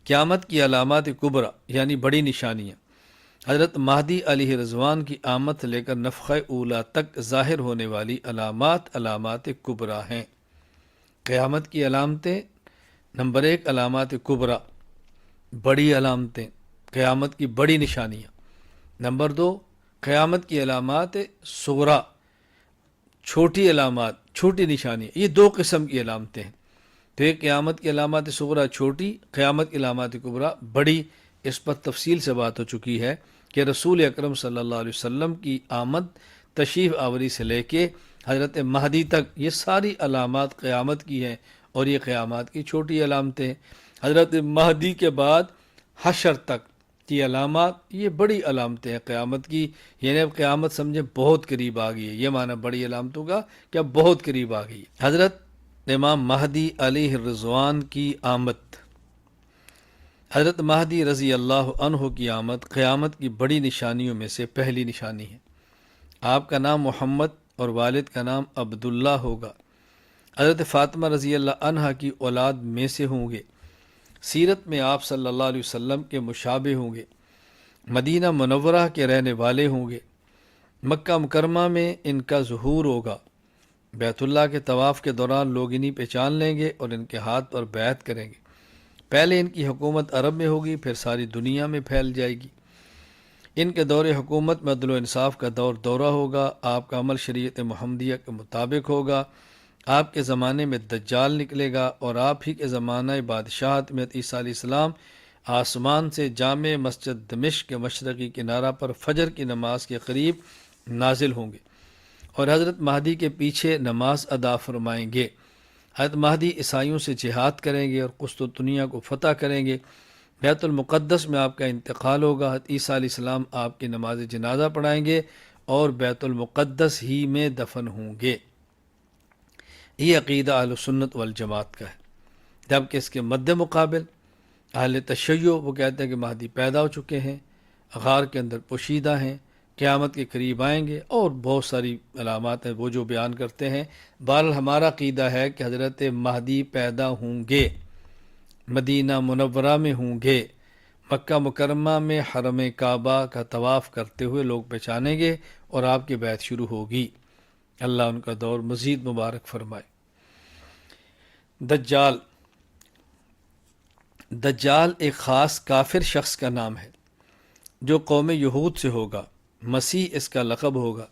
قیامت کی علامات کبرا یعنی بڑی نشانیاں، حضرت مہدی علیہ رضوان کی آمد لے کر نفخہ اولا تک ظاہر ہونے والی علامات کبرا ہیں۔ قیامت کی علامتیں، نمبر 1 علامات کبرا، بڑی علامتیں، قیامت کی بڑی نشانیاں۔ نمبر 2 قیامت کی علامات صغرا، چھوٹی علامات، چھوٹی نشانیاں۔ یہ دو قسم کی علامتیں ہیں۔ تو یہ قیامت کی علامات صغرا چھوٹی، قیامت کی علامات کبرا بڑی۔ اس پر تفصیل سے بات ہو چکی ہے کہ رسول اکرم صلی اللہ علیہ وسلم کی آمد، تشریف آوری سے لے کے حضرت مہدی تک یہ ساری علامات قیامت کی ہیں، اور یہ قیامات کی چھوٹی علامتیں ہیں۔ حضرت مہدی کے بعد حشر تک کی علامات یہ بڑی علامتیں ہیں قیامت کی، یعنی اب قیامت سمجھیں بہت قریب آ گئی ہے۔ یہ معنی بڑی علامتوں کا کہ اب بہت قریب آ گئی ہے۔ حضرت امام مہدی علیہ الرضوان کی آمد، حضرت مہدی رضی اللہ عنہ کی آمد قیامت کی بڑی نشانیوں میں سے پہلی نشانی ہے۔ آپ کا نام محمد اور والد کا نام عبداللہ ہوگا۔ حضرت فاطمہ رضی اللہ عنہا کی اولاد میں سے ہوں گے۔ سیرت میں آپ صلی اللہ علیہ وسلم کے مشابہ ہوں گے۔ مدینہ منورہ کے رہنے والے ہوں گے۔ مکہ مکرمہ میں ان کا ظہور ہوگا۔ بیت اللہ کے طواف کے دوران لوگ انہیں پہچان لیں گے اور ان کے ہاتھ پر بیعت کریں گے۔ پہلے ان کی حکومت عرب میں ہوگی، پھر ساری دنیا میں پھیل جائے گی۔ ان کے دور حکومت میں عدل و انصاف کا دورہ ہوگا۔ آپ کا عمل شریعت محمدیہ کے مطابق ہوگا۔ آپ کے زمانے میں دجال نکلے گا، اور آپ ہی کے زمانہ بادشاہت میں عیسیٰ علیہ السلام آسمان سے جامع مسجد دمشق کے مشرقی کنارہ پر فجر کی نماز کے قریب نازل ہوں گے، اور حضرت مہدی کے پیچھے نماز ادا فرمائیں گے۔ حضرت مہدی عیسائیوں سے جہاد کریں گے اور قسطنطنیہ کو فتح کریں گے۔ بیت المقدس میں آپ کا انتقال ہوگا۔ حضرت عیسیٰ علیہ السلام آپ کی نماز جنازہ پڑھائیں گے اور بیت المقدس ہی میں دفن ہوں گے۔ یہ عقیدہ اہل سنت والجماعت کا ہے۔ جبکہ اس کے مد مقابل اہل تشیع وہ کہتے ہیں کہ مہدی پیدا ہو چکے ہیں، غار کے اندر پوشیدہ ہیں، قیامت کے قریب آئیں گے، اور بہت ساری علامات ہیں وہ جو بیان کرتے ہیں۔ بہرحال ہمارا عقیدہ ہے کہ حضرت مہدی پیدا ہوں گے، مدینہ منورہ میں ہوں گے، مکہ مکرمہ میں حرم کعبہ کا طواف کرتے ہوئے لوگ پہچانیں گے، اور آپ کی بیعت شروع ہوگی۔ اللہ ان کا دور مزید مبارک فرمائے۔ دجال، دجال ایک خاص کافر شخص کا نام ہے جو قوم یہود سے ہوگا۔ مسیح اس کا لقب ہوگا۔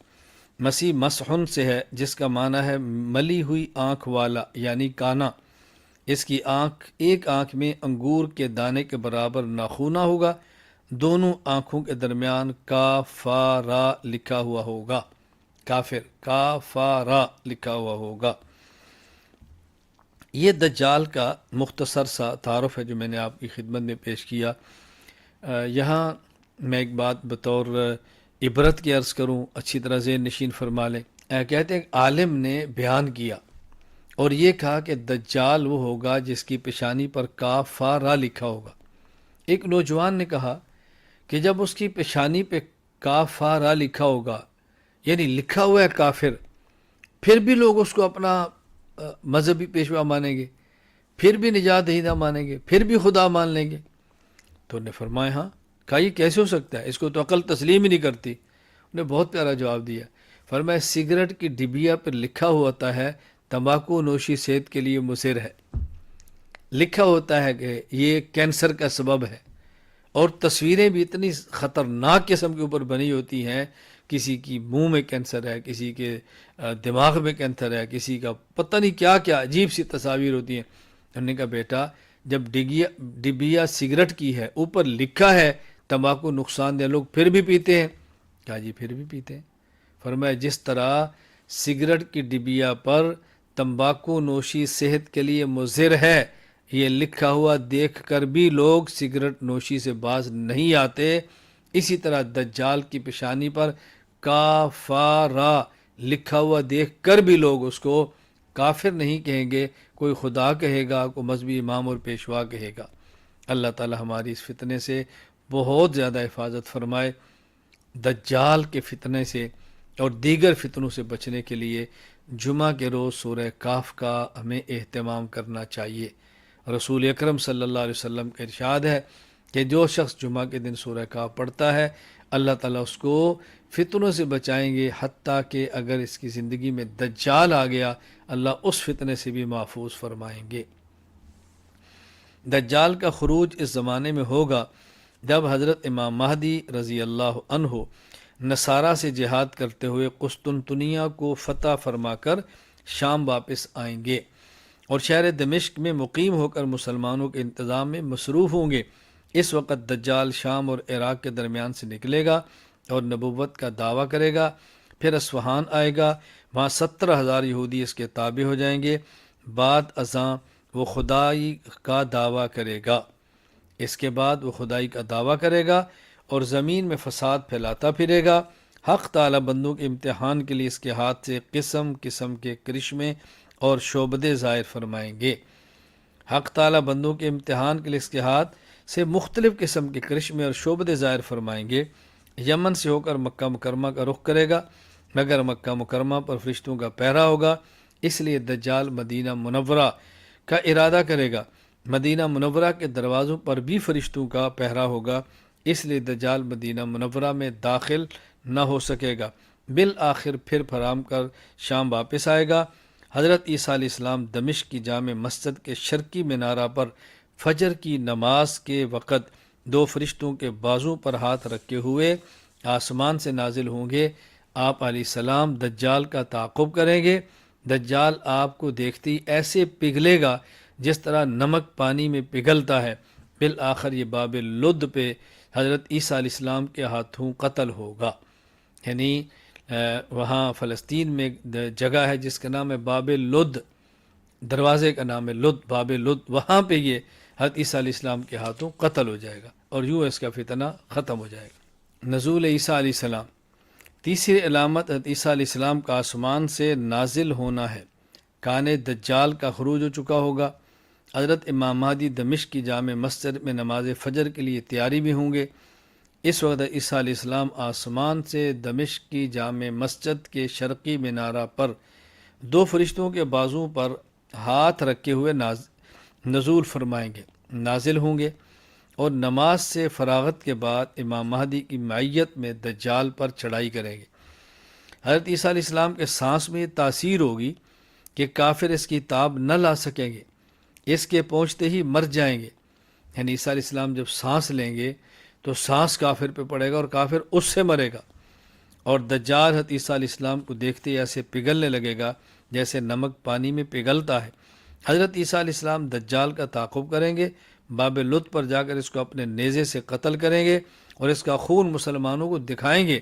مسیح مسحن سے ہے، جس کا معنی ہے ملی ہوئی آنکھ والا، یعنی کانا۔ اس کی آنکھ، ایک آنکھ میں انگور کے دانے کے برابر ناخونہ ہوگا۔ دونوں آنکھوں کے درمیان کافارا لکھا ہوا ہوگا۔ کافر، کافارا لکھا ہوا ہوگا۔ یہ دجال کا مختصر سا تعارف ہے جو میں نے آپ کی خدمت میں پیش کیا۔ یہاں میں ایک بات بطور عبرت کی عرض کروں، اچھی طرح ذہن نشین فرما لیں۔ کہتے ہیں کہ عالم نے بیان کیا اور یہ کہا کہ دجال وہ ہوگا جس کی پیشانی پر کافارا لکھا ہوگا۔ ایک نوجوان نے کہا کہ جب اس کی پیشانی پہ کافارا لکھا ہوگا، یعنی لکھا ہوا ہے کافر، پھر بھی لوگ اس کو اپنا مذہبی پیشوا مانیں گے، پھر بھی نجات دہندہ مانیں گے، پھر بھی خدا مان لیں گے؟ تو انہوں نے فرمایا ہاں، کہا یہ کیسے ہو سکتا ہے، اس کو تو عقل تسلیم ہی نہیں کرتی۔ انہوں نے بہت پیارا جواب دیا۔ فرمایا سگریٹ کی ڈبیا پر لکھا ہوتا ہے تمباکو نوشی صحت کے لیے مضر ہے، لکھا ہوتا ہے کہ یہ کینسر کا سبب ہے، اور تصویریں بھی اتنی خطرناک قسم کے اوپر بنی ہوتی ہیں، کسی کی منہ میں کینسر ہے، کسی کے دماغ میں کینسر ہے، کسی کا پتہ نہیں کیا کیا عجیب سی تصاویر ہوتی ہیں۔ انہوں نے کہا بیٹا جب ڈبیا سگریٹ کی ہے، اوپر لکھا ہے تمباکو نقصان دہ، لوگ پھر بھی پیتے ہیں؟ کہا جی پھر بھی پیتے ہیں۔ فرمایا جس طرح سگریٹ کی ڈبیا پر تمباکو نوشی صحت کے لیے مضر ہے، یہ لکھا ہوا دیکھ کر بھی لوگ سگریٹ نوشی سے باز نہیں آتے، اسی طرح دجال کی پیشانی پر کافارا لکھا ہوا دیکھ کر بھی لوگ اس کو کافر نہیں کہیں گے، کوئی خدا کہے گا، کوئی مذہبی امام اور پیشوا کہے گا۔ اللہ تعالی ہماری اس فتنے سے بہت زیادہ حفاظت فرمائے۔ دجال کے فتنے سے اور دیگر فتنوں سے بچنے کے لیے جمعہ کے روز سورہ کاف کا ہمیں اہتمام کرنا چاہیے، رسول اکرم صلی اللہ علیہ وسلم کا ارشاد ہے کہ جو شخص جمعہ کے دن سورہ کہف پڑھتا ہے اللہ تعالیٰ اس کو فتنوں سے بچائیں گے، حتیٰ کہ اگر اس کی زندگی میں دجال آ گیا اللہ اس فتنے سے بھی محفوظ فرمائیں گے۔ دجال کا خروج اس زمانے میں ہوگا جب حضرت امام مہدی رضی اللہ عنہ نصارہ سے جہاد کرتے ہوئے قسطنطنیہ کو فتح فرما کر شام واپس آئیں گے اور شہر دمشق میں مقیم ہو کر مسلمانوں کے انتظام میں مصروف ہوں گے۔ اس وقت دجال شام اور عراق کے درمیان سے نکلے گا اور نبوت کا دعویٰ کرے گا، پھر اصفہان آئے گا، وہاں 17,000 یہودی اس کے تابع ہو جائیں گے، بعد ازاں وہ خدائی کا دعویٰ کرے گا۔ اس کے بعد وہ خدائی کا دعویٰ کرے گا اور زمین میں فساد پھیلاتا پھرے گا۔ حق تعالی بندوں کے امتحان کے لیے اس کے ہاتھ سے قسم قسم کے کرشمے اور شعبدے ظاہر فرمائیں گے۔ حق تعالی بندوں کے امتحان کے لیے اس کے ہاتھ سے مختلف قسم کے کرشمے اور شعبدے ظاہر فرمائیں گے۔ یمن سے ہو کر مکہ مکرمہ کا رخ کرے گا، مگر مکہ مکرمہ پر فرشتوں کا پہرا ہوگا، اس لیے دجال مدینہ منورہ کا ارادہ کرے گا۔ مدینہ منورہ کے دروازوں پر بھی فرشتوں کا پہرا ہوگا، اس لیے دجال مدینہ منورہ میں داخل نہ ہو سکے گا۔ بالآخر پھر پھرام کر شام واپس آئے گا۔ حضرت عیسیٰ علیہ السلام دمشق کی جامع مسجد کے شرقی مینارہ پر فجر کی نماز کے وقت 2 فرشتوں کے بازو پر ہاتھ رکھے ہوئے آسمان سے نازل ہوں گے۔ آپ علیہ السلام دجال کا تعاقب کریں گے۔ دجال آپ کو دیکھتے ہی ایسے پگھلے گا جس طرح نمک پانی میں پگھلتا ہے۔ بالآخر یہ باب لد پہ حضرت عیسیٰ علیہ السلام کے ہاتھوں قتل ہوگا۔ یعنی وہاں فلسطین میں ایک جگہ ہے جس کا نام ہے باب لد، دروازے کا نام ہے لد، باب لد، وہاں پہ یہ حضرت عیسیٰ علیہ السلام کے ہاتھوں قتل ہو جائے گا اور یوں اس کا فتنہ ختم ہو جائے گا۔ نزول عیسیٰ علیہ السلام، تیسری علامت حضرت عیسیٰ علیہ السلام کا آسمان سے نازل ہونا ہے۔ کان دجال کا خروج ہو چکا ہوگا۔ حضرت امام مہدی دمشق کی جامع مسجد میں نماز فجر کے لیے تیاری بھی ہوں گے۔ اس وقت عیسیٰ علیہ السلام آسمان سے دمشق کی جامع مسجد کے شرقی مینارہ پر 2 فرشتوں کے بازو پر ہاتھ رکھے ہوئے نزول فرمائیں گے، نازل ہوں گے، اور نماز سے فراغت کے بعد امام مہدی کی معیت میں دجال پر چڑھائی کریں گے۔ حضرت عیسیٰ علیہ السلام کے سانس میں یہ تاثیر ہوگی کہ کافر اس کی تاب نہ لا سکیں گے، اس کے پہنچتے ہی مر جائیں گے۔ یعنی عیسیٰ علیہ السلام جب سانس لیں گے تو سانس کافر پہ پڑے گا اور کافر اس سے مرے گا، اور دجال حضرت عیسیٰ علیہ السلام کو دیکھتے ہی ایسے پگھلنے لگے گا جیسے نمک پانی میں پگھلتا ہے۔ حضرت عیسیٰ علیہ السلام دجال کا تعاقب کریں گے، باب لد پر جا کر اس کو اپنے نیزے سے قتل کریں گے اور اس کا خون مسلمانوں کو دکھائیں گے۔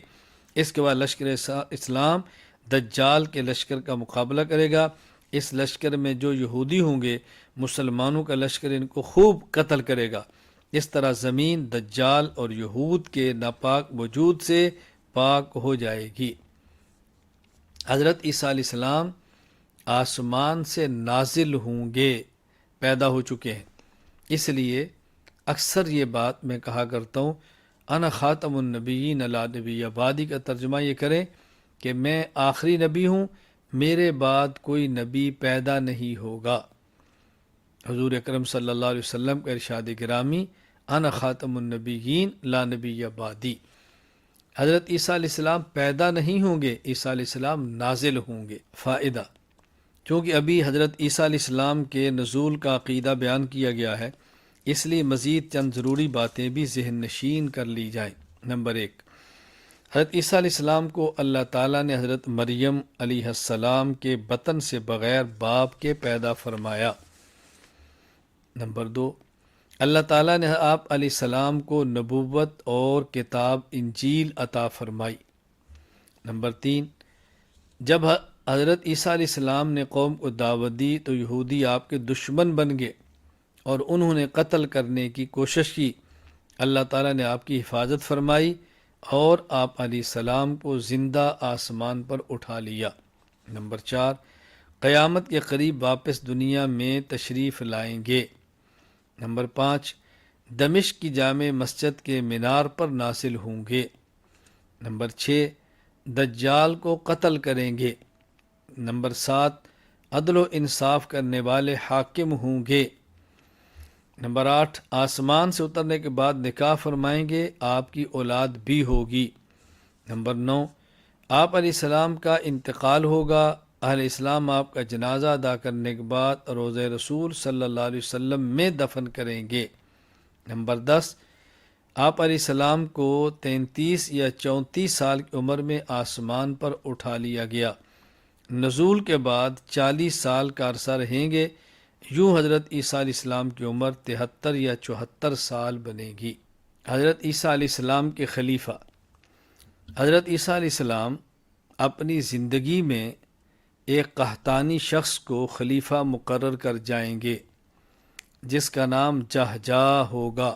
اس کے بعد لشکر اسلام دجال کے لشکر کا مقابلہ کرے گا۔ اس لشکر میں جو یہودی ہوں گے مسلمانوں کا لشکر ان کو خوب قتل کرے گا۔ اس طرح زمین دجال اور یہود کے ناپاک وجود سے پاک ہو جائے گی۔ حضرت عیسیٰ علیہ السلام آسمان سے نازل ہوں گے، پیدا ہو چکے ہیں۔ اس لیے اکثر یہ بات میں کہا کرتا ہوں، انا خاتم النبیین لا نبی بعدی کا ترجمہ یہ کریں کہ میں آخری نبی ہوں، میرے بعد کوئی نبی پیدا نہیں ہوگا۔ حضور اکرم صلی اللہ علیہ وسلم کا ارشاد گرامی، انا خاتم النبیین لا نبی بعدی۔ حضرت عیسیٰ علیہ السلام پیدا نہیں ہوں گے، عیسیٰ علیہ السلام نازل ہوں گے۔ فائدہ، چونکہ ابھی حضرت عیسیٰ علیہ السلام کے نزول کا عقیدہ بیان کیا گیا ہے، اس لیے مزید چند ضروری باتیں بھی ذہن نشین کر لی جائیں۔ نمبر 1، حضرت عیسیٰ علیہ السلام کو اللہ تعالیٰ نے حضرت مریم علیہ السلام کے بطن سے بغیر باپ کے پیدا فرمایا۔ نمبر 2، اللہ تعالیٰ نے آپ علیہ السلام کو نبوت اور کتاب انجیل عطا فرمائی۔ نمبر 3، جب حضرت عیسیٰ علیہ السلام نے قوم کو دعوت دی تو یہودی آپ کے دشمن بن گئے اور انہوں نے قتل کرنے کی کوشش کی۔ اللہ تعالیٰ نے آپ کی حفاظت فرمائی اور آپ علیہ السلام کو زندہ آسمان پر اٹھا لیا۔ نمبر 4، قیامت کے قریب واپس دنیا میں تشریف لائیں گے۔ نمبر 5، دمشق کی جامع مسجد کے مینار پر نازل ہوں گے۔ نمبر 6، دجال کو قتل کریں گے۔ نمبر 7، عدل و انصاف کرنے والے حاکم ہوں گے۔ نمبر 8، آسمان سے اترنے کے بعد نکاح فرمائیں گے، آپ کی اولاد بھی ہوگی۔ نمبر 9، آپ علیہ السلام کا انتقال ہوگا، اہل اسلام آپ کا جنازہ ادا کرنے کے بعد روضہ رسول صلی اللہ علیہ وسلم میں دفن کریں گے۔ نمبر 10، آپ علیہ السلام کو 33 یا 34 سال کی عمر میں آسمان پر اٹھا لیا گیا، نزول کے بعد 40 سال کا عرصہ رہیں گے، یوں حضرت عیسیٰ علیہ السلام کی عمر 73 یا 74 سال بنے گی۔ حضرت عیسیٰ علیہ السلام کے خلیفہ، حضرت عیسیٰ علیہ السلام اپنی زندگی میں ایک قحطانی شخص کو خلیفہ مقرر کر جائیں گے جس کا نام جہجا ہوگا،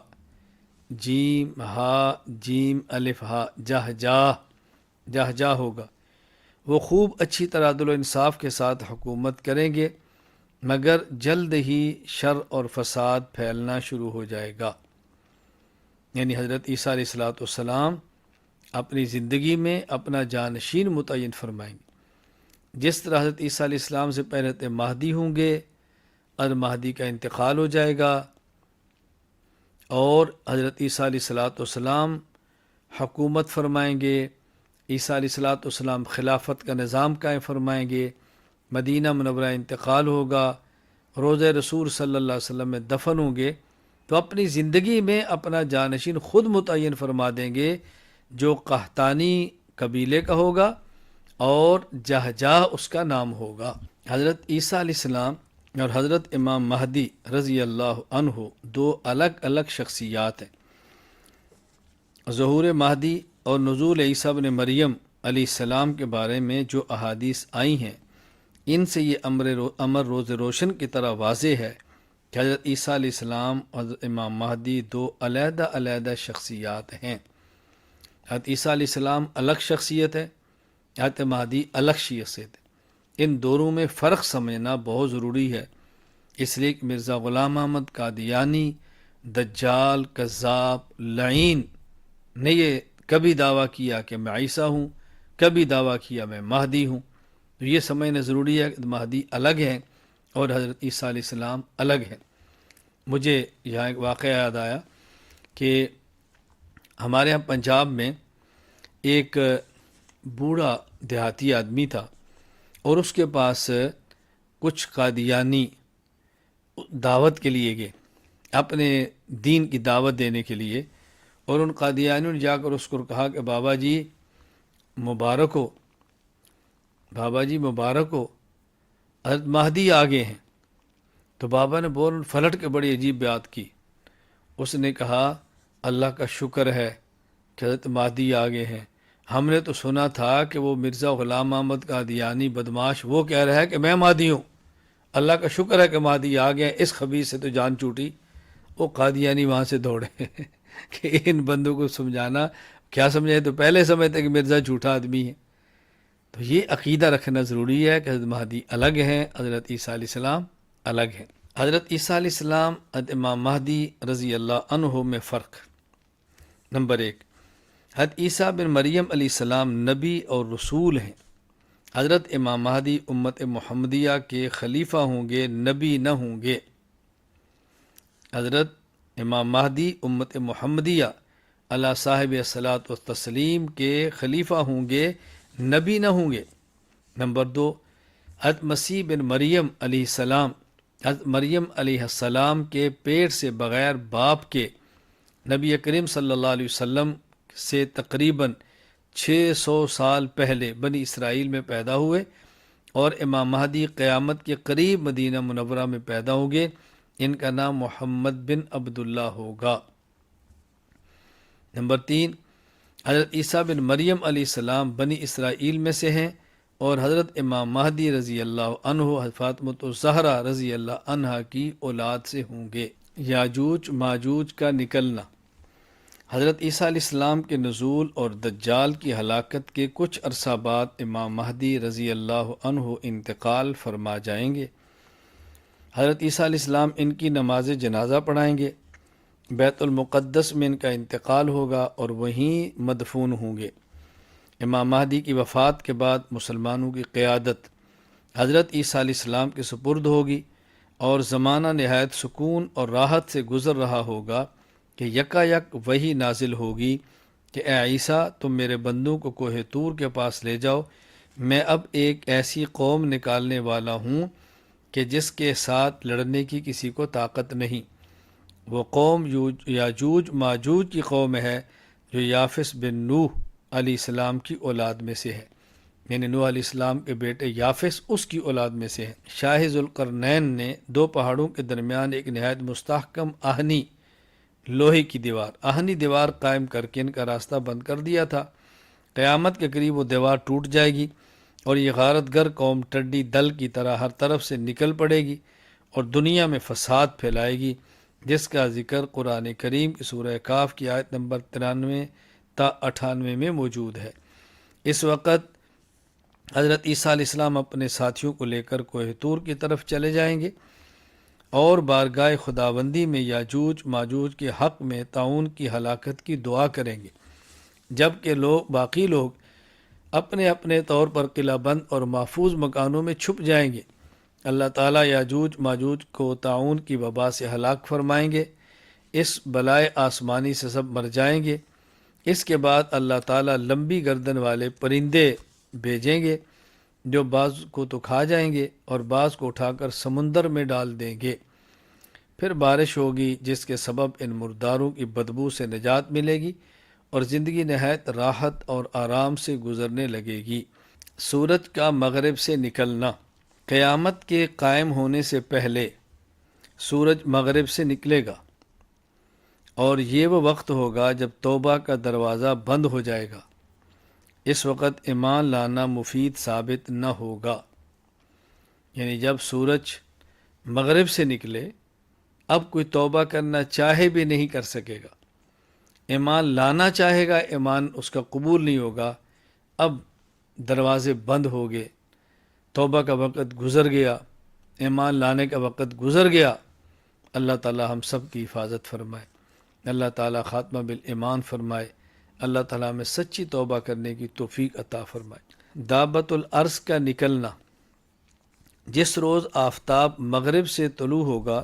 جیم ہا جیم الف ہا، جہجا ہوگا۔ وہ خوب اچھی طرح عدل و انصاف کے ساتھ حکومت کریں گے، مگر جلد ہی شر اور فساد پھیلنا شروع ہو جائے گا۔ یعنی حضرت عیسیٰ علیہ السلام اپنی زندگی میں اپنا جانشین متعین فرمائیں گے۔ جس طرح حضرت عیسیٰ علیہ السلام سے پہلے مہدی ہوں گے اور مہدی کا انتقال ہو جائے گا، اور حضرت عیسیٰ علیہ السلام حکومت فرمائیں گے، عیسیٰ علیہ السلام خلافت کا نظام قائم فرمائیں گے، مدینہ منورہ انتقال ہوگا، روضہ رسول صلی اللہ علیہ وسلم میں دفن ہوں گے، تو اپنی زندگی میں اپنا جانشین خود متعین فرما دیں گے جو قحطانی قبیلے کا ہوگا اور جہجا اس کا نام ہوگا۔ حضرت عیسیٰ علیہ السلام اور حضرت امام مہدی رضی اللہ عنہ دو الگ الگ شخصیات ہیں۔ ظہور مہدی اور نزول عیسیٰ ابن مریم علیہ السلام کے بارے میں جو احادیث آئی ہیں، ان سے یہ امر روز روشن کی طرح واضح ہے کہ حضرت عیسیٰ علیہ السلام اور حضرت امام مہدی دو علیحدہ علیحدہ شخصیات ہیں۔ حضرت عیسیٰ علیہ السلام الگ شخصیت ہے، حضرت مہدی الگ شخصیت ہے۔ ان دونوں میں فرق سمجھنا بہت ضروری ہے، اس لیے کہ مرزا غلام احمد قادیانی دجال، کذاب، لعین نے یہ کبھی دعویٰ کیا کہ میں عیسیٰ ہوں، کبھی دعویٰ کیا میں مہدی ہوں، تو یہ سمجھنا ضروری ہے کہ مہدی الگ ہیں اور حضرت عیسیٰ علیہ السلام الگ ہیں۔ مجھے یہاں ایک واقعہ یاد آیا کہ ہمارے یہاں پنجاب میں ایک بوڑھا دیہاتی آدمی تھا، اور اس کے پاس کچھ قادیانی دعوت کے لیے گئے، اپنے دین کی دعوت دینے کے لیے، اور ان قادیانیوں نے جا کر اس کو کہا کہ بابا جی مبارک ہو، بابا جی مبارک ہو، حضرت مہدی آگے ہیں۔ تو بابا نے پلٹ کے بڑی عجیب بات کی، اس نے کہا اللہ کا شکر ہے کہ حضرت مہدی آگے ہیں، ہم نے تو سنا تھا کہ وہ مرزا غلام احمد قادیانی بدماش وہ کہہ رہا ہے کہ میں مہدی ہوں، اللہ کا شکر ہے کہ مہدی آ گئے، اس خبیث سے تو جان چھوٹی۔ وہ قادیانی وہاں سے دوڑے کہ ان بندوں کو سمجھانا، کیا سمجھے تو پہلے سمجھتے کہ مرزا جھوٹا آدمی ہے۔ تو یہ عقیدہ رکھنا ضروری ہے کہ حضرت مہدی الگ ہیں، حضرت عیسیٰ علیہ السلام الگ ہیں۔ حضرت عیسیٰ علیہ السلام حضرت امام مہدی رضی اللہ عنہ میں فرق۔ نمبر 1، حضرت عیسیٰ بن مریم علیہ السلام نبی اور رسول ہیں۔ حضرت امام مہدی امت محمدیہ کے خلیفہ ہوں گے، نبی نہ ہوں گے۔ حضرت امام مہدی امت محمدیہ علی صاحب الصلاۃ والتسلیم کے خلیفہ ہوں گے، نبی نہ ہوں گے۔ نمبر 2، حضرت مسیح بن مریم علیہ السلام حضرت مریم علیہ السلام کے پیٹ سے بغیر باپ کے نبی کریم صلی اللہ علیہ وسلم سے تقریباً 600 سال پہلے بنی اسرائیل میں پیدا ہوئے، اور امام مہدی قیامت کے قریب مدینہ منورہ میں پیدا ہوں گے۔ ان کا نام محمد بن عبداللہ ہوگا۔ نمبر 3، حضرت عیسیٰ بن مریم علیہ السلام بنی اسرائیل میں سے ہیں، اور حضرت امام مہدی رضی اللہ عنہ حضرت فاطمۃ الزہرا رضی اللہ عنہا کی اولاد سے ہوں گے۔ یاجوج ماجوج کا نکلنا۔ حضرت عیسیٰ علیہ السلام کے نزول اور دجال کی ہلاکت کے کچھ عرصہ بعد امام مہدی رضی اللہ عنہ انتقال فرما جائیں گے۔ حضرت عیسیٰ علیہ السلام ان کی نماز جنازہ پڑھائیں گے، بیت المقدس میں ان کا انتقال ہوگا اور وہیں مدفون ہوں گے۔ امام مہدی کی وفات کے بعد مسلمانوں کی قیادت حضرت عیسیٰ علیہ السلام کے سپرد ہوگی، اور زمانہ نہایت سکون اور راحت سے گزر رہا ہوگا کہ یکا یک وحی نازل ہوگی کہ اے عیسیٰ تم میرے بندوں کو کوہ طور کے پاس لے جاؤ، میں اب ایک ایسی قوم نکالنے والا ہوں کہ جس کے ساتھ لڑنے کی کسی کو طاقت نہیں۔ وہ قوم یاجوج ماجوج کی قوم ہے جو یافس بن نوح علیہ السلام کی اولاد میں سے ہے، یعنی نوح علیہ السلام کے بیٹے یافس اس کی اولاد میں سے ہے۔ شاہ ذوالقرنین نے دو پہاڑوں کے درمیان ایک نہایت مستحکم آہنی لوہے کی آہنی دیوار قائم کر کے ان کا راستہ بند کر دیا تھا۔ قیامت کے قریب وہ دیوار ٹوٹ جائے گی اور یہ غارت گر قوم ٹڈی دل کی طرح ہر طرف سے نکل پڑے گی اور دنیا میں فساد پھیلائے گی، جس کا ذکر قرآن کریم کی سورہ کاف کی آیت نمبر 93 تا 98 میں موجود ہے۔ اس وقت حضرت عیسیٰ علیہ السلام اپنے ساتھیوں کو لے کر کوہ طور کی طرف چلے جائیں گے اور بارگاہ خداوندی میں یاجوج ماجوج کے حق میں طاعون کی ہلاکت کی دعا کریں گے، جبکہ باقی لوگ اپنے اپنے طور پر قلعہ بند اور محفوظ مکانوں میں چھپ جائیں گے۔ اللہ تعالیٰ یاجوج ماجوج کو طاعون کی وبا سے ہلاک فرمائیں گے، اس بلائے آسمانی سے سب مر جائیں گے۔ اس کے بعد اللہ تعالیٰ لمبی گردن والے پرندے بھیجیں گے جو بعض کو تو کھا جائیں گے اور بعض کو اٹھا کر سمندر میں ڈال دیں گے۔ پھر بارش ہوگی جس کے سبب ان مرداروں کی بدبو سے نجات ملے گی اور زندگی نہایت راحت اور آرام سے گزرنے لگے گی۔ سورج کا مغرب سے نکلنا۔ قیامت کے قائم ہونے سے پہلے سورج مغرب سے نکلے گا اور یہ وہ وقت ہوگا جب توبہ کا دروازہ بند ہو جائے گا۔ اس وقت ایمان لانا مفید ثابت نہ ہوگا، یعنی جب سورج مغرب سے نکلے اب کوئی توبہ کرنا چاہے بھی نہیں کر سکے گا، ایمان لانا چاہے گا ایمان اس کا قبول نہیں ہوگا۔ اب دروازے بند ہو گئے، توبہ کا وقت گزر گیا، ایمان لانے کا وقت گزر گیا۔ اللہ تعالی ہم سب کی حفاظت فرمائے، اللہ تعالی خاتمہ بالایمان فرمائے، اللہ تعالیٰ میں سچی توبہ کرنے کی توفیق عطا فرمائے۔ دابۃ الارض کا نکلنا۔ جس روز آفتاب مغرب سے طلوع ہوگا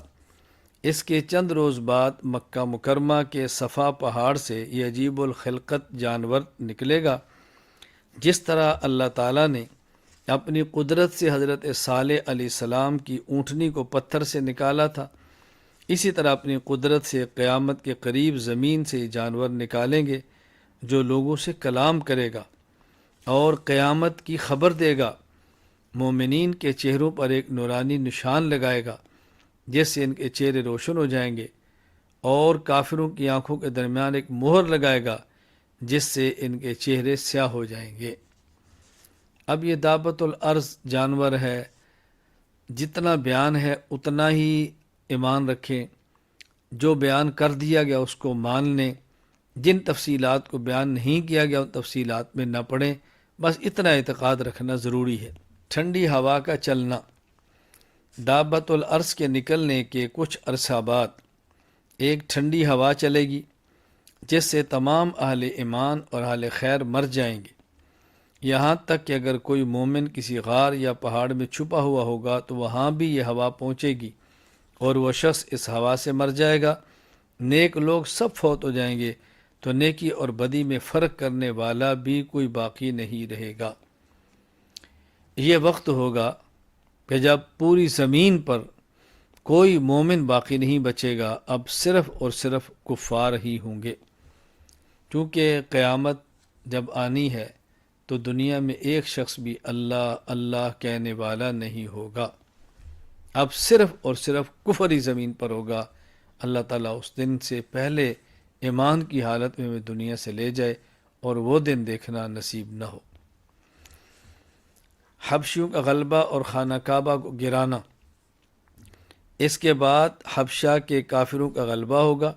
اس کے چند روز بعد مکہ مکرمہ کے صفا پہاڑ سے یہ عجیب الخلقت جانور نکلے گا۔ جس طرح اللہ تعالیٰ نے اپنی قدرت سے حضرت صالح علیہ السلام کی اونٹنی کو پتھر سے نکالا تھا، اسی طرح اپنی قدرت سے قیامت کے قریب زمین سے جانور نکالیں گے جو لوگوں سے کلام کرے گا اور قیامت کی خبر دے گا۔ مومنین کے چہروں پر ایک نورانی نشان لگائے گا جس سے ان کے چہرے روشن ہو جائیں گے، اور کافروں کی آنکھوں کے درمیان ایک مہر لگائے گا جس سے ان کے چہرے سیاہ ہو جائیں گے۔ اب یہ دابۃ الارض جانور ہے، جتنا بیان ہے اتنا ہی ایمان رکھیں، جو بیان کر دیا گیا اس کو مان لیں، جن تفصیلات کو بیان نہیں کیا گیا ان تفصیلات میں نہ پڑیں، بس اتنا اعتقاد رکھنا ضروری ہے۔ ٹھنڈی ہوا کا چلنا۔ دابۃ الارض کے نکلنے کے کچھ عرصہ بعد ایک ٹھنڈی ہوا چلے گی جس سے تمام اہل ایمان اور اہل خیر مر جائیں گے، یہاں تک کہ اگر کوئی مومن کسی غار یا پہاڑ میں چھپا ہوا ہوگا تو وہاں بھی یہ ہوا پہنچے گی اور وہ شخص اس ہوا سے مر جائے گا۔ نیک لوگ سب فوت ہو جائیں گے تو نیکی اور بدی میں فرق کرنے والا بھی کوئی باقی نہیں رہے گا۔ یہ وقت ہوگا کہ جب پوری زمین پر کوئی مومن باقی نہیں بچے گا، اب صرف اور صرف کفار ہی ہوں گے، کیونکہ قیامت جب آنی ہے تو دنیا میں ایک شخص بھی اللہ اللہ کہنے والا نہیں ہوگا، اب صرف اور صرف کفر ہی زمین پر ہوگا۔ اللہ تعالیٰ اس دن سے پہلے ایمان کی حالت میں ہمیں دنیا سے لے جائے اور وہ دن دیکھنا نصیب نہ ہو۔ حبشیوں کا غلبہ اور خانہ کعبہ کو گرانا۔ اس کے بعد حبشہ کے کافروں کا غلبہ ہوگا،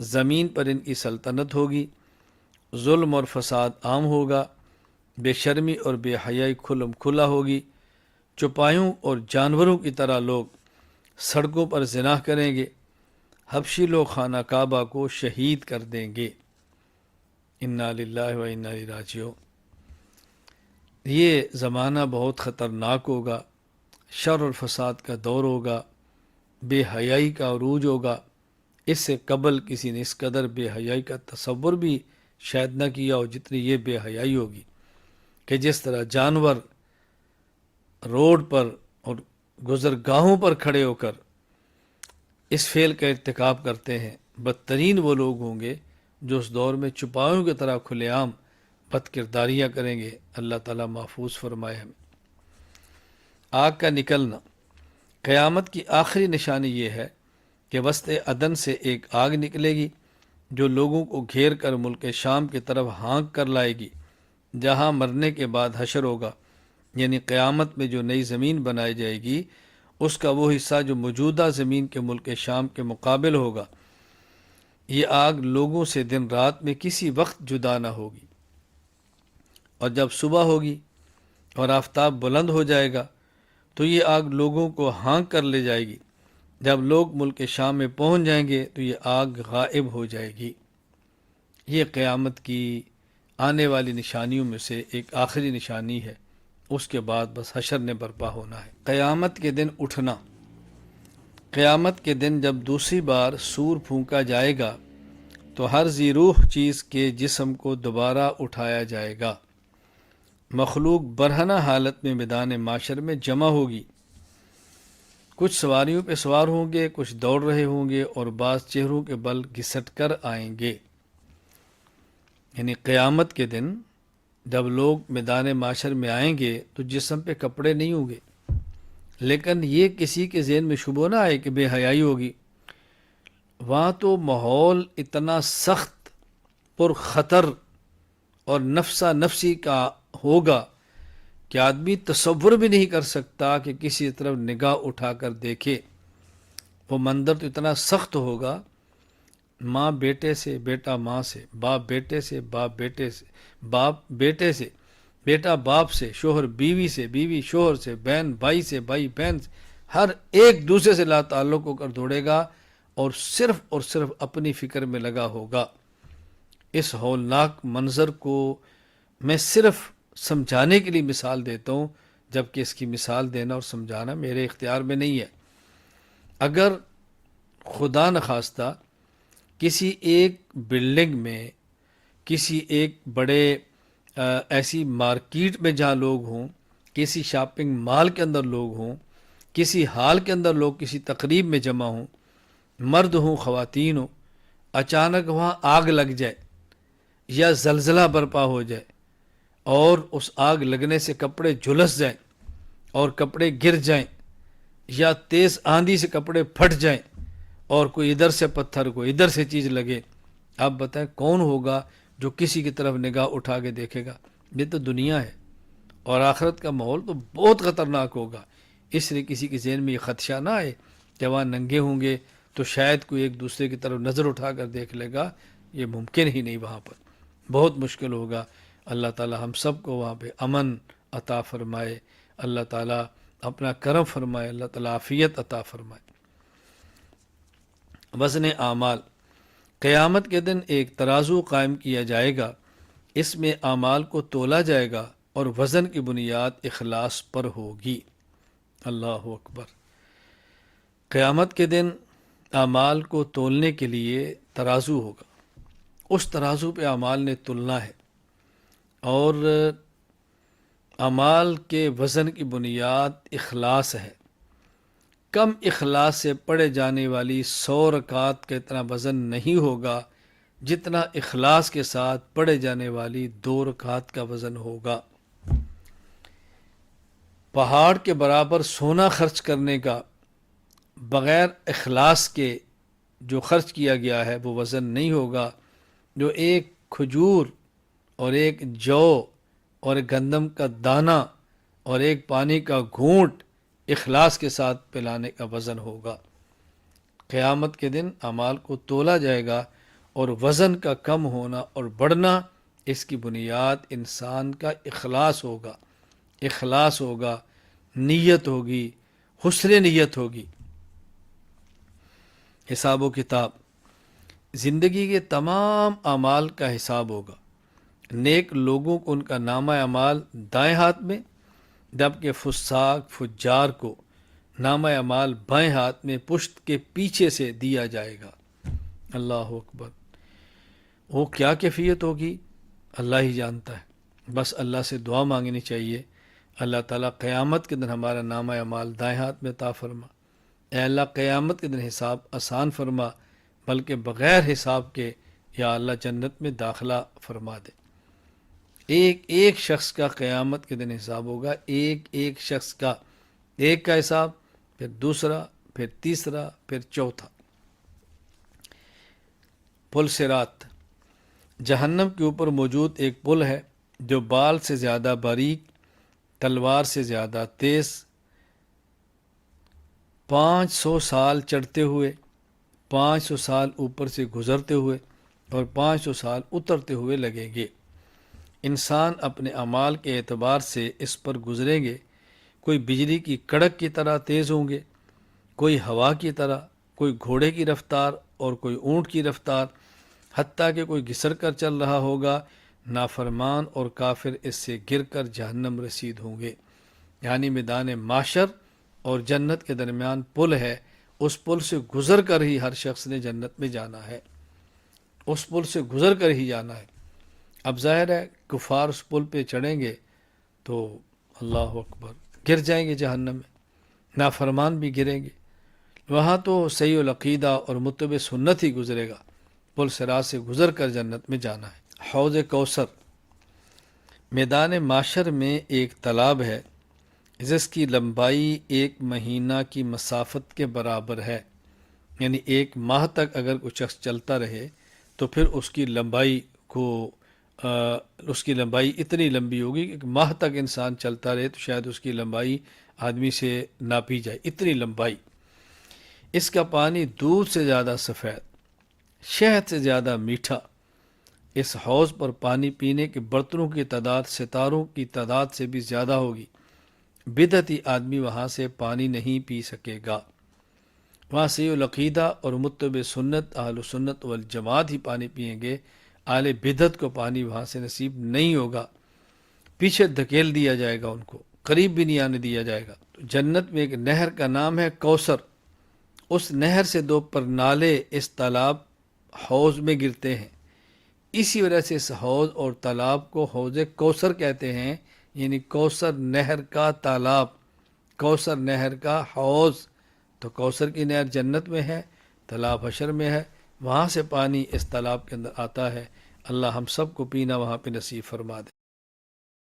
زمین پر ان کی سلطنت ہوگی، ظلم اور فساد عام ہوگا، بے شرمی اور بے حیائی کھلم کھلا ہوگی، چوپایوں اور جانوروں کی طرح لوگ سڑکوں پر زنا کریں گے، حبشی لوگ خانہ کعبہ کو شہید کر دیں گے۔ انا للہ و انا الیہ راجعون۔ یہ زمانہ بہت خطرناک ہوگا، شر اور فساد کا دور ہوگا، بے حیائی کا عروج ہوگا۔ اس سے قبل کسی نے اس قدر بے حیائی کا تصور بھی شاید نہ کیا ہو جتنی یہ بے حیائی ہوگی کہ جس طرح جانور روڈ پر اور گزرگاہوں پر کھڑے ہو کر اس فعل کا ارتکاب کرتے ہیں، بدترین وہ لوگ ہوں گے جو اس دور میں چپایوں کی طرح کھلے عام بد کرداریاں کریں گے۔ اللہ تعالیٰ محفوظ فرمائے ہمیں۔ آگ کا نکلنا، قیامت کی آخری نشانی یہ ہے کہ وسط عدن سے ایک آگ نکلے گی جو لوگوں کو گھیر کر ملک شام کی طرف ہانک کر لائے گی، جہاں مرنے کے بعد حشر ہوگا، یعنی قیامت میں جو نئی زمین بنائی جائے گی اس کا وہ حصہ جو موجودہ زمین کے ملک شام کے مقابل ہوگا۔ یہ آگ لوگوں سے دن رات میں کسی وقت جدا نہ ہوگی، اور جب صبح ہوگی اور آفتاب بلند ہو جائے گا تو یہ آگ لوگوں کو ہانک کر لے جائے گی۔ جب لوگ ملک شام میں پہنچ جائیں گے تو یہ آگ غائب ہو جائے گی۔ یہ قیامت کی آنے والی نشانیوں میں سے ایک آخری نشانی ہے، اس کے بعد بس حشر نے برپا ہونا ہے۔ قیامت کے دن اٹھنا، قیامت کے دن جب دوسری بار سور پھونکا جائے گا تو ہر ذی روح چیز کے جسم کو دوبارہ اٹھایا جائے گا۔ مخلوق برہنہ حالت میں میدان معاشر میں جمع ہوگی، کچھ سواریوں پہ سوار ہوں گے، کچھ دوڑ رہے ہوں گے اور بعض چہروں کے بل گھسٹ کر آئیں گے۔ یعنی قیامت کے دن جب لوگ میدان معاشر میں آئیں گے تو جسم پہ کپڑے نہیں ہوں گے، لیکن یہ کسی کے ذہن میں شبہ نہ آئے کہ بے حیائی ہوگی۔ وہاں تو ماحول اتنا سخت پر خطر اور نفسا نفسی کا ہوگا کہ آدمی تصور بھی نہیں کر سکتا کہ کسی طرف نگاہ اٹھا کر دیکھے۔ وہ منظر تو اتنا سخت ہوگا، ماں بیٹے سے، بیٹا ماں سے، باپ بیٹے سے، باپ بیٹے سے، باپ بیٹے سے، بیٹا باپ سے، شوہر بیوی سے، بیوی شوہر سے، بہن بھائی سے، بھائی بہن سے، ہر ایک دوسرے سے لا تعلق ہو کر دوڑے گا اور صرف اپنی فکر میں لگا ہوگا۔ اس ہولناک منظر کو میں صرف سمجھانے کے لیے مثال دیتا ہوں، جبکہ اس کی مثال دینا اور سمجھانا میرے اختیار میں نہیں ہے۔ اگر خدا نخواستہ کسی ایک بلڈنگ میں، کسی ایک بڑے ایسی مارکیٹ میں جہاں لوگ ہوں، کسی شاپنگ مال کے اندر لوگ ہوں، کسی ہال کے اندر لوگ کسی تقریب میں جمع ہوں، مرد ہوں خواتین ہوں، اچانک وہاں آگ لگ جائے یا زلزلہ برپا ہو جائے اور اس آگ لگنے سے کپڑے جھلس جائیں اور کپڑے گر جائیں، یا تیز آندھی سے کپڑے پھٹ جائیں اور کوئی ادھر سے پتھر کوئی ادھر سے چیز لگے، آپ بتائیں کون ہوگا جو کسی کی طرف نگاہ اٹھا کے دیکھے گا؟ یہ تو دنیا ہے، اور آخرت کا ماحول تو بہت خطرناک ہوگا۔ اس لیے کسی کے ذہن میں یہ خدشہ نہ آئے کہ وہاں ننگے ہوں گے تو شاید کوئی ایک دوسرے کی طرف نظر اٹھا کر دیکھ لے گا، یہ ممکن ہی نہیں، وہاں پر بہت مشکل ہوگا۔ اللہ تعالی ہم سب کو وہاں پہ امن عطا فرمائے، اللہ تعالی اپنا کرم فرمائے، اللہ تعالی عافیت عطا فرمائے۔ وزن اعمال، قیامت کے دن ایک ترازو قائم کیا جائے گا، اس میں اعمال کو تولا جائے گا اور وزن کی بنیاد اخلاص پر ہوگی۔ اللہ اکبر۔ قیامت کے دن اعمال کو تولنے کے لیے ترازو ہوگا، اس ترازو پہ اعمال نے تلنا ہے، اور اعمال کے وزن کی بنیاد اخلاص ہے۔ کم اخلاص سے پڑھے جانے والی 100 رکعات کا اتنا وزن نہیں ہوگا جتنا اخلاص کے ساتھ پڑھے جانے والی 2 رکعات کا وزن ہوگا۔ پہاڑ کے برابر سونا خرچ کرنے کا بغیر اخلاص کے جو خرچ کیا گیا ہے وہ وزن نہیں ہوگا، جو ایک کھجور اور ایک جو اور ایک گندم کا دانہ اور ایک پانی کا گھونٹ اخلاص کے ساتھ پلانے کا وزن ہوگا۔ قیامت کے دن اعمال کو تولا جائے گا، اور وزن کا کم ہونا اور بڑھنا اس کی بنیاد انسان کا اخلاص ہوگا۔ اخلاص ہوگا، نیت ہوگی، حسن نیت ہوگی۔ حساب و کتاب، زندگی کے تمام اعمال کا حساب ہوگا۔ نیک لوگوں کو ان کا نامہ اعمال دائیں ہاتھ میں، جبکہ فساق فجار کو نامہ اعمال بائیں ہاتھ میں پشت کے پیچھے سے دیا جائے گا۔ اللہ اکبر۔ وہ کیا کیفیت ہوگی اللہ ہی جانتا ہے، بس اللہ سے دعا مانگنی چاہیے، اللہ تعالیٰ قیامت کے دن ہمارا نامہ اعمال دائیں ہاتھ میں عطا فرما۔ اے اللہ قیامت کے دن حساب آسان فرما، بلکہ بغیر حساب کے یا اللہ جنت میں داخلہ فرما دے۔ ایک ایک شخص کا قیامت کے دن حساب ہوگا، ایک ایک شخص کا، ایک کا حساب، پھر دوسرا، پھر تیسرا، پھر چوتھا۔ پل صراط، جہنم کے اوپر موجود ایک پل ہے جو بال سے زیادہ باریک، تلوار سے زیادہ تیز، 500 سال چڑھتے ہوئے، 500 سال اوپر سے گزرتے ہوئے اور 500 سال اترتے ہوئے لگیں گے۔ انسان اپنے اعمال کے اعتبار سے اس پر گزریں گے، کوئی بجلی کی کڑک کی طرح تیز ہوں گے، کوئی ہوا کی طرح، کوئی گھوڑے کی رفتار اور کوئی اونٹ کی رفتار، حتیٰ کہ کوئی گھسر کر چل رہا ہوگا۔ نافرمان اور کافر اس سے گر کر جہنم رسید ہوں گے۔ یعنی میدان معاشر اور جنت کے درمیان پل ہے، اس پل سے گزر کر ہی ہر شخص نے جنت میں جانا ہے، اس پل سے گزر کر ہی جانا ہے۔ اب ظاہر ہے کفار اس پل پہ چڑھیں گے تو اللہ اکبر گر جائیں گے جہنم میں، نافرمان بھی گریں گے۔ وہاں تو صحیح العقیدہ اور متبع سنت ہی گزرے گا، پل صراط سے گزر کر جنت میں جانا ہے۔ حوض کوثر، میدان معاشر میں ایک تالاب ہے جس کی لمبائی 1 مہینہ کی مسافت کے برابر ہے، یعنی 1 ماہ تک اگر کوئی شخص چلتا رہے تو پھر اس کی لمبائی اتنی لمبی ہوگی کہ ماہ تک انسان چلتا رہے تو شاید اس کی لمبائی آدمی سے ناپی جائے، اتنی لمبائی۔ اس کا پانی دودھ سے زیادہ سفید، شہد سے زیادہ میٹھا۔ اس حوض پر پانی پینے کے برتنوں کی تعداد ستاروں کی تعداد سے بھی زیادہ ہوگی۔ بدعتی آدمی وہاں سے پانی نہیں پی سکے گا۔ وہاں صحیح العقیدہ اور متبع سنت اہل سنت والجماعت ہی پانی پئیں گے، اہل بدعت کو پانی وہاں سے نصیب نہیں ہوگا، پیچھے دھکیل دیا جائے گا، ان کو قریب بھی نہیں آنے دیا جائے گا۔ تو جنت میں ایک نہر کا نام ہے کوثر، اس نہر سے 2 پرنالے اس تالاب حوض میں گرتے ہیں، اسی وجہ سے اس حوض اور تالاب کو حوض کوثر کہتے ہیں، یعنی کوثر نہر کا تالاب، کوثر نہر کا حوض۔ تو کوثر کی نہر جنت میں ہے، تالاب حشر میں ہے، وہاں سے پانی اس تالاب کے اندر آتا ہے۔ اللہ ہم سب کو پینا وہاں پہ نصیب فرما دے۔